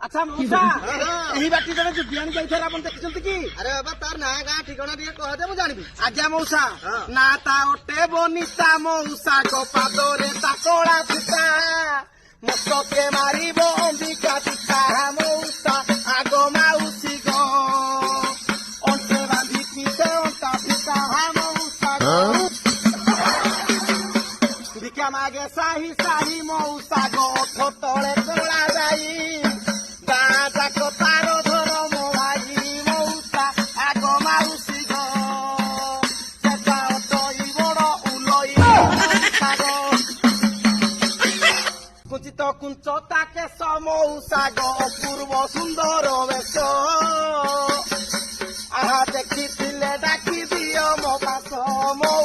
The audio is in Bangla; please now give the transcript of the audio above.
আচ্ছা মৌসা এই বাটি জনে জুবিয়ান যাইছার আপন দেখিছন্তি কি? আরে বাবা তার না গাঁ ঠিকানা দিয়ে কহতে মু জানিবি। আজ্ঞା মৌসা না তা ওটে বনিতা মৌসা গো পাদরে তাকড়া পিতা মস্তকে মারিব অম্বিকা পিতা মৌসা আগ মাউসি গো অন্তে বাঁধি পিতে অন্তা পিতা মৌসা গো ভিক্ষা মাগে সাহি সাহি মৌসা গো ওঠ তଳେ তোলা যাই গাঁ যাক তার ধর মোবাই মৌসা আগ মাউসি গো সেটা অতই বড় উলই মৌসা গো কুঞ্চিত কুঞ্চ তাকে সমৌসা গো অপূর্ব সুন্দর বেশ আহা দেখিছিলে ডাকি দিও মো পাশ মৌ